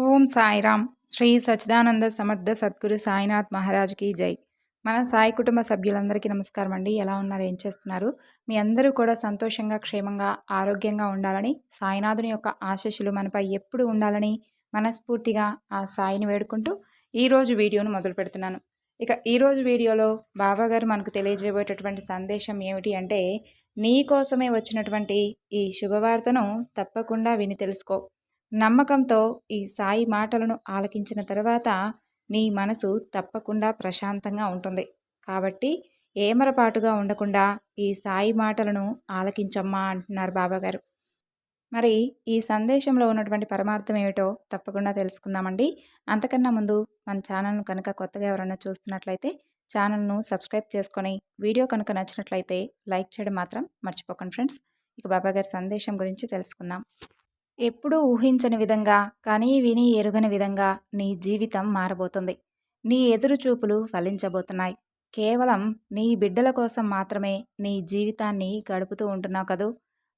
ఓం సాయిరామ్. శ్రీ సచ్చిదానంద సమర్థ సద్గురు సాయినాథ్ మహారాజ్కి జై. మన సాయి కుటుంబ సభ్యులందరికీ నమస్కారం అండి. ఎలా ఉన్నారు, ఏం చేస్తున్నారు? మీ అందరూ కూడా సంతోషంగా, క్షేమంగా, ఆరోగ్యంగా ఉండాలని, సాయినాథుని యొక్క ఆశీస్సులు మనపై ఎప్పుడు ఉండాలని మనస్ఫూర్తిగా ఆ సాయిని వేడుకుంటూ ఈరోజు వీడియోను మొదలు పెడుతున్నాను. ఇక ఈరోజు వీడియోలో బాబాగారు మనకు తెలియజేయబోయేటటువంటి సందేశం ఏమిటి అంటే, నీ కోసమే వచ్చినటువంటి ఈ శుభవార్తను తప్పకుండా విని తెలుసుకో. నమ్మకంతో ఈ సాయి మాటలను ఆలకించిన తర్వాత నీ మనసు తప్పకుండా ప్రశాంతంగా ఉంటుంది. కాబట్టి ఏమరపాటుగా ఉండకుండా ఈ సాయి మాటలను ఆలకించమ్మా అంటున్నారు బాబాగారు. మరి ఈ సందేశంలో ఉన్నటువంటి పరమార్థం ఏమిటో తప్పకుండా తెలుసుకుందామండి. అంతకన్నా ముందు మన ఛానల్ను కనుక కొత్తగా ఎవరైనా చూస్తున్నట్లయితే ఛానల్ను సబ్స్క్రైబ్ చేసుకొని, వీడియో కనుక నచ్చినట్లయితే లైక్ చేయడం మాత్రం మర్చిపోకండి ఫ్రెండ్స్. ఇక బాబాగారి సందేశం గురించి తెలుసుకుందాం. ఎప్పుడూ ఊహించని విధంగా, కనీ విని ఎరుగని విధంగా నీ జీవితం మారబోతుంది. నీ ఎదురుచూపులు ఫలించబోతున్నాయి. కేవలం నీ బిడ్డల కోసం మాత్రమే నీ జీవితాన్ని గడుపుతూ ఉంటున్నావు కదూ.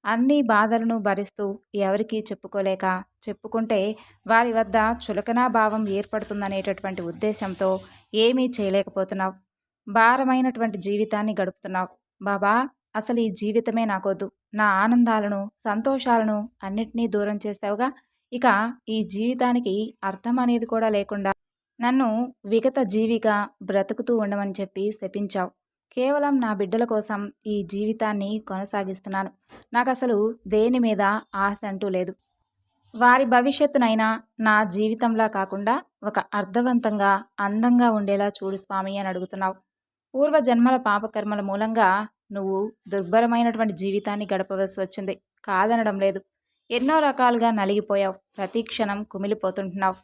అన్ని బాధలను భరిస్తూ ఎవరికీ చెప్పుకోలేక, చెప్పుకుంటే వారి వద్ద చులకనా భావం ఏర్పడుతుందనేటటువంటి ఉద్దేశంతో ఏమీ చేయలేకపోతున్నావు. భారమైనటువంటి జీవితాన్ని గడుపుతున్నావు. బాబా, అసలు ఈ జీవితమే నాకొద్దు, నా ఆనందాలను, సంతోషాలను అన్నిటినీ దూరం చేసావుగా, ఇక ఈ జీవితానికి అర్థం అనేది కూడా లేకుండా నన్ను విగత జీవిగా బ్రతుకుతూ ఉండమని చెప్పి శపించావు. కేవలం నా బిడ్డల కోసం ఈ జీవితాన్ని కొనసాగిస్తున్నాను. నాకు అసలు దేని మీద ఆశ అంటూ లేదు. వారి భవిష్యత్తునైనా నా జీవితంలా కాకుండా ఒక అర్థవంతంగా, అందంగా ఉండేలా చూడు స్వామి అని అడుగుతున్నావు. పూర్వజన్మల పాపకర్మల మూలంగా నువ్వు దుర్భరమైనటువంటి జీవితాన్ని గడపవలసి వచ్చింది, కాదనడం లేదు. ఎన్నో రకాలుగా నలిగిపోయావు. ప్రతి క్షణం కుమిలిపోతుంటున్నావు.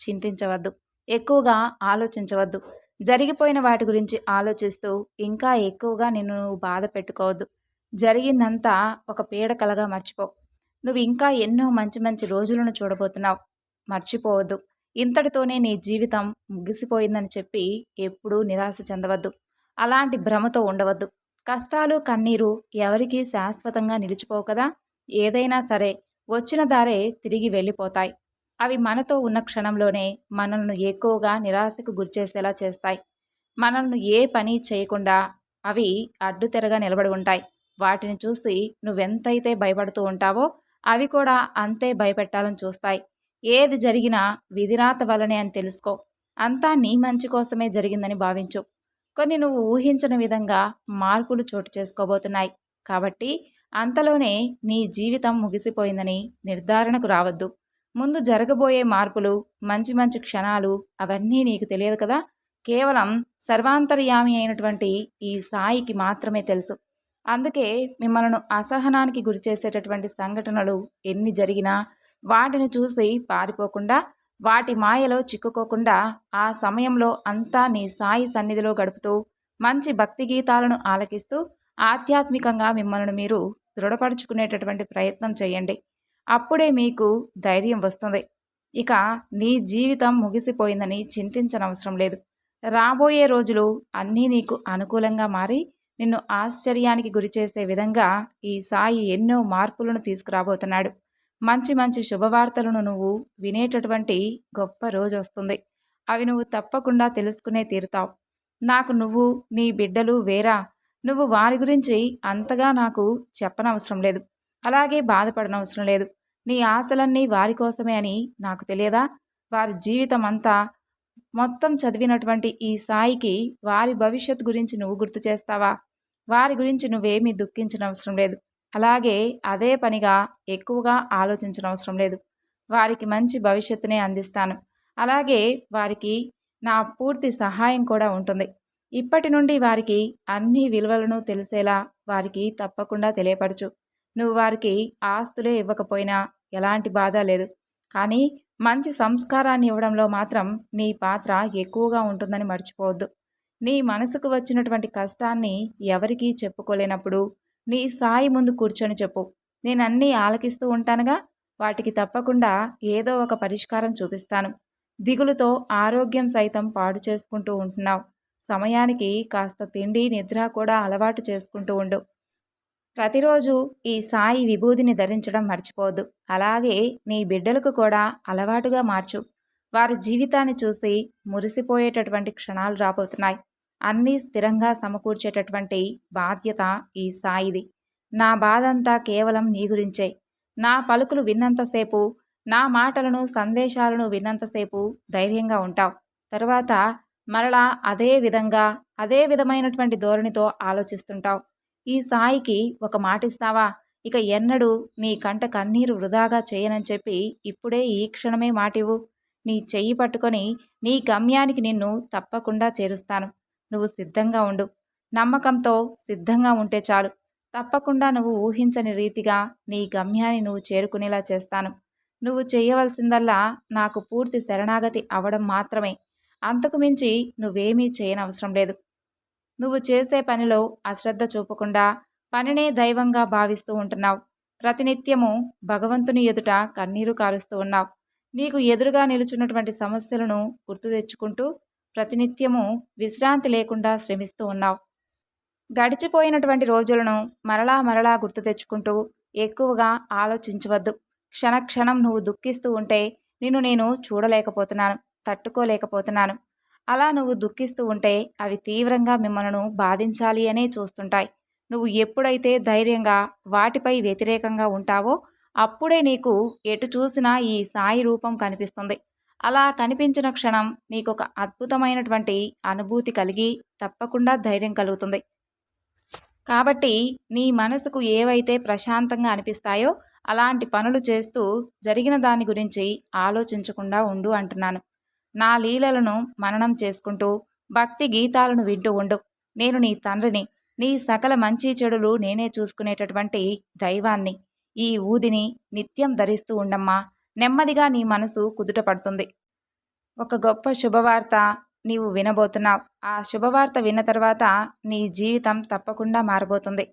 చింతించవద్దు, ఎక్కువగా ఆలోచించవద్దు. జరిగిపోయిన వాటి గురించి ఆలోచిస్తూ ఇంకా ఎక్కువగా నిన్ను నువ్వు బాధ పెట్టుకోవద్దు. జరిగిందంతా ఒక పీడకలగా మర్చిపో. నువ్వు ఇంకా ఎన్నో మంచి మంచి రోజులను చూడబోతున్నావు. మర్చిపోవద్దు. ఇంతటితోనే నీ జీవితం ముగిసిపోయిందని చెప్పి ఎప్పుడూ నిరాశ చెందవద్దు. అలాంటి భ్రమతో ఉండవద్దు. కష్టాలు, కన్నీరు ఎవరికీ శాశ్వతంగా నిలిచిపోవు కదా. ఏదైనా సరే వచ్చిన దారే తిరిగి వెళ్ళిపోతాయి. అవి మనతో ఉన్న క్షణంలోనే మనల్ని ఎక్కువగా నిరాశకు గురిచేసేలా చేస్తాయి. మనల్ని ఏ పని చేయకుండా అవి అడ్డుతెరగా నిలబడి ఉంటాయి. వాటిని చూసి నువ్వెంతైతే భయపడుతూ ఉంటావో అవి కూడా అంతే భయపెట్టాలని చూస్తాయి. ఏది జరిగినా విధిరాత వలనే అని తెలుసుకో. అంతా నీ మంచి కోసమే జరిగిందని భావించు. కొన్ని నువ్వు ఊహించని విధంగా మార్పులు చోటు చేసుకోబోతున్నాయి. కాబట్టి అంతలోనే నీ జీవితం ముగిసిపోయిందని నిర్ధారణకు రావద్దు. ముందు జరగబోయే మార్పులు, మంచి మంచి క్షణాలు అవన్నీ నీకు తెలియదు కదా. కేవలం సర్వాంతర్యామి అయినటువంటి ఈ సాయికి మాత్రమే తెలుసు. అందుకే మిమ్మల్ని అసహనానికి గురిచేసేటటువంటి సంఘటనలు ఎన్ని జరిగినా వాటిని చూసి పారిపోకుండా, వాటి మాయలో చిక్కుకోకుండా ఆ సమయంలో అంతా నీ సాయి సన్నిధిలో గడుపుతూ మంచి భక్తి గీతాలను ఆలకిస్తూ ఆధ్యాత్మికంగా మిమ్మల్ని మీరు దృఢపరుచుకునేటటువంటి ప్రయత్నం చేయండి. అప్పుడే మీకు ధైర్యం వస్తుంది. ఇక నీ జీవితం ముగిసిపోయిందని చింతించనవసరం లేదు. రాబోయే రోజులు అన్నీ నీకు అనుకూలంగా మారి నిన్ను ఆశ్చర్యానికి గురిచేసే విధంగా ఈ సాయి ఎన్నో మార్పులను తీసుకురాబోతున్నాడు. మంచి మంచి శుభవార్తలను నువ్వు వినేటటువంటి గొప్ప రోజు వస్తుంది. అవి నువ్వు తప్పకుండా తెలుసుకునే తీరుతావు. నాకు నువ్వు, నీ బిడ్డలు వేరా. నువ్వు వారి గురించి అంతగా నాకు చెప్పనవసరం లేదు, అలాగే బాధపడనవసరం లేదు. నీ ఆశలన్నీ వారి కోసమే అని నాకు తెలియదా? వారి జీవితం అంతా మొత్తం చదివినటువంటి ఈ సాయికి వారి భవిష్యత్ గురించి నువ్వు గుర్తు చేస్తావా? వారి గురించి నువ్వేమీ దుఃఖించనవసరం లేదు. అలాగే అదే పనిగా ఎక్కువగా ఆలోచించనవసరం లేదు. వారికి మంచి భవిష్యత్తునే అందిస్తాను. అలాగే వారికి నా పూర్తి సహాయం కూడా ఉంటుంది. ఇప్పటి నుండి వారికి అన్ని విలువలను తెలిసేలా వారికి తప్పకుండా తెలియపరచు. నువ్వు వారికి ఆస్తులే ఇవ్వకపోయినా ఎలాంటి బాధ లేదు. కానీ మంచి సంస్కారాన్ని ఇవ్వడంలో మాత్రం నీ పాత్ర ఎక్కువగా ఉంటుందని మర్చిపోవద్దు. నీ మనసుకు వచ్చినటువంటి కష్టాన్ని ఎవరికీ చెప్పుకోలేనప్పుడు నీ సాయి ముందు కూర్చొని చెప్పు. నేనన్నీ ఆలకిస్తూ ఉంటానుగా, వాటికి తప్పకుండా ఏదో ఒక పరిష్కారం చూపిస్తాను. దిగులుతో ఆరోగ్యం సైతం పాడు చేసుకుంటూ ఉంటున్నావు. సమయానికి కాస్త తిండి, నిద్ర కూడా అలవాటు చేసుకుంటూ ఉండు. ప్రతిరోజు ఈ సాయి విభూదిని ధరించడం మర్చిపోవద్దు. అలాగే నీ బిడ్డలకు కూడా అలవాటుగా మార్చు. వారి జీవితాన్ని చూసి మురిసిపోయేటటువంటి క్షణాలు రాబోతున్నాయి. అన్నీ స్థిరంగా సమకూర్చేటటువంటి బాధ్యత ఈ సాయిది. నా బాధంతా కేవలం నీ గురించే. నా పలుకులు విన్నంతసేపు, నా మాటలను సందేశాలను విన్నంతసేపు ధైర్యంగా ఉంటావు. తరువాత మరలా అదే విధమైనటువంటి ధోరణితో ఆలోచిస్తుంటావు. ఈ సాయికి ఒక మాటిస్తావా? ఇక ఎన్నడూ నీ కంట కన్నీరు వృధాగా చేయనని చెప్పి ఇప్పుడే ఈ క్షణమే మాటివ్వు. నీ చెయ్యి పట్టుకొని నీ గమ్యానికి నిన్ను తప్పకుండా చేరుస్తాను. నువ్వు సిద్ధంగా ఉండు. నమ్మకంతో సిద్ధంగా ఉంటే చాలు. తప్పకుండా నువ్వు ఊహించని రీతిగా నీ గమ్యాన్ని నువ్వు చేరుకునేలా చేస్తాను. నువ్వు చేయవలసిందల్లా నాకు పూర్తి శరణాగతి అవడం మాత్రమే. అంతకు మించి నువ్వేమీ చేయనవసరం లేదు. నువ్వు చేసే పనిలో అశ్రద్ధ చూపకుండా పనినే దైవంగా భావిస్తూ ఉంటున్నావు. ప్రతినిత్యము భగవంతుని ఎదుట కన్నీరు కారుస్తూ ఉన్నావు. నీకు ఎదురుగా నిలుచున్నటువంటి సమస్యలను గుర్తు తెచ్చుకుంటూ ప్రతినిత్యము విశ్రాంతి లేకుండా శ్రమిస్తూ ఉన్నావు. గడిచిపోయినటువంటి రోజులను మరలా మరలా గుర్తు తెచ్చుకుంటూ ఎక్కువగా ఆలోచించవద్దు. క్షణక్షణం నువ్వు దుఃఖిస్తూ ఉంటే నిన్ను నేను చూడలేకపోతున్నాను, తట్టుకోలేకపోతున్నాను. అలా నువ్వు దుఃఖిస్తూ ఉంటే అవి తీవ్రంగా మిమ్మల్ని బాధించాలి అనే చూస్తుంటాయి. నువ్వు ఎప్పుడైతే ధైర్యంగా వాటిపై వ్యతిరేకంగా ఉంటావో అప్పుడే నీకు ఎటు చూసినా ఈ సాయి రూపం కనిపిస్తుంది. అలా కనిపించిన క్షణం నీకొక అద్భుతమైనటువంటి అనుభూతి కలిగి తప్పకుండా ధైర్యం కలుగుతుంది. కాబట్టి నీ మనసుకు ఏవైతే ప్రశాంతంగా అనిపిస్తాయో అలాంటి పనులు చేస్తూ జరిగిన దాని గురించి ఆలోచించకుండా ఉండు అంటున్నాను. నా లీలలను మననం చేసుకుంటూ భక్తి గీతాలను వింటూ ఉండు. నేను నీ తండ్రిని. నీ సకల మంచి చెడులు నేనే చూసుకునేటటువంటి దైవాన్ని. ఈ ఊదిని నిత్యం ధరిస్తూ ఉండమ్మా. నెమ్మదిగా నీ మనసు కుదుట పడుతుంది. ఒక గొప్ప శుభవార్త నీవు వినబోతున్నావు. ఆ శుభవార్త విన్న తర్వాత నీ జీవితం తప్పకుండా మారబోతుంది.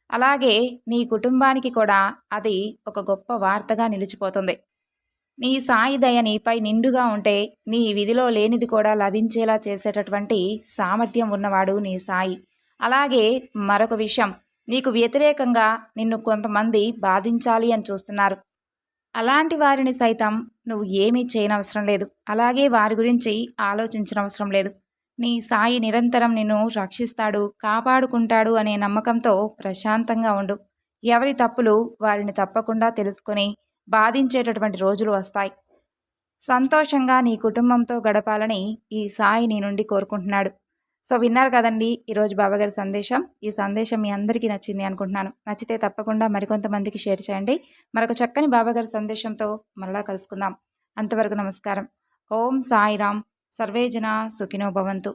అలాగే నీ కుటుంబానికి కూడా అది ఒక గొప్ప వార్తగా నిలిచిపోతుంది. నీ సాయి దయ నీపై నిండుగా ఉంటే నీ విధిలో లేనిది కూడా లభించేలా చేసేటటువంటి సామర్థ్యం ఉన్నవాడు నీ సాయి. అలాగే మరొక విషయం, నీకు వ్యతిరేకంగా నిన్ను కొంతమంది బాధించాలి అని చూస్తున్నారు. అలాంటి వారిని సైతం నువ్వు ఏమీ చేయనవసరం లేదు. అలాగే వారి గురించి ఆలోచించనవసరం లేదు. నీ సాయి నిరంతరం నిన్ను రక్షిస్తాడు, కాపాడుకుంటాడు అనే నమ్మకంతో ప్రశాంతంగా ఉండు. ఎవరి తప్పులు వారిని తప్పకుండా తెలుసుకొని బాధించేటటువంటి రోజులు వస్తాయి. సంతోషంగా నీ కుటుంబంతో గడపాలని ఈ సాయి నీ నుండి కోరుకుంటున్నాడు. సో విన్నారు కదండి ఈరోజు బాబాగారి సందేశం. ఈ సందేశం మీ అందరికీ నచ్చింది అనుకుంటున్నాను. నచ్చితే తప్పకుండా మరికొంతమందికి షేర్ చేయండి. మరొక చక్కని బాబాగారి సందేశంతో మరలా కలుసుకుందాం. అంతవరకు నమస్కారం. ఓం సాయిరామ్. సర్వే జనా సుఖినో భవంతు.